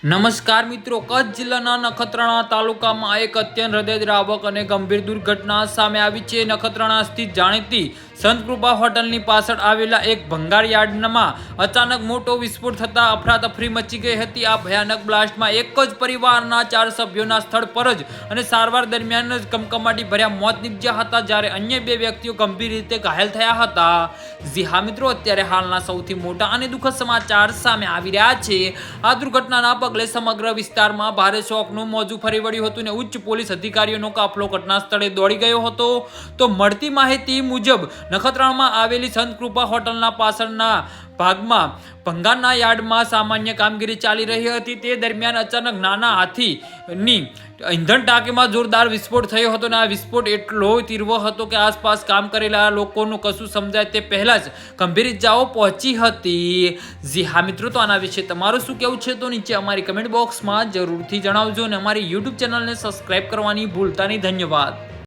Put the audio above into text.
નમસ્કાર મિત્રો, કચ્છ જિલ્લાના નખત્રાણા તાલુકામાં એક અત્યંત હૃદયદ્રાવક અને ગંભીર દુર્ઘટના સામે આવી છે। નખત્રાણા સ્થિત જાણીતી સંતકૃપા હોટલની પાછળ આવેલા એક ભંગાર યાર્ડમાં અચાનક મોટો વિસ્ફોટ થતાં અફરાતફરી મચી ગઈ હતી। આ ભયાનક બ્લાસ્ટમાં એક જ પરિવારના 4 સભ્યોના સ્થળ પર જ અને સારવાર દરમિયાન જ કમકમાટી ભર્યા મોત નીપજ્યા હતા, જ્યારે અન્ય 2 વ્યક્તિઓ ગંભીર રીતે ઘાયલ થયા હતા। જી હા મિત્રો, અત્યારે હાલના સૌથી મોટા અને દુઃખદ સમાચાર સામે આવી રહ્યા છે। આ દુર્ઘટનાના પગલે સમગ્ર વિસ્તારમાં ભારે શોકનું મોજું ફરી વળ્યું હતું અને ઉચ્ચ પોલીસ અધિકારીઓનો કાફલો ઘટના સ્થળે દોડી ગયો હતો। તો મળતી માહિતી મુજબ નખત્રાણામાં આવેલી સંતકૃપા હોટલના પાછળના ભાગમાં ભંગારના યાર્ડમાં સામાન્ય કામગીરી ચાલી રહી હતી। તે દરમિયાન અચાનક નાના હાથીની ઇંધણ ટાંકીમાં જોરદાર વિસ્ફોટ થયો હતો અને આ વિસ્ફોટ એટલો તીવ્ર હતો કે આસપાસ કામ કરેલા લોકોનું કશું સમજાય તે પહેલા જ ગંભીર ઇજાઓ પહોંચી હતી। જી હા મિત્રો, તો આના વિશે તમારું શું કહેવું છે તો નીચે અમારી કમેન્ટ બોક્સમાં જરૂરથી જણાવજો અને અમારી યુટ્યુબ ચેનલને સબસ્ક્રાઇબ કરવાની ભૂલતા નહીં। ધન્યવાદ।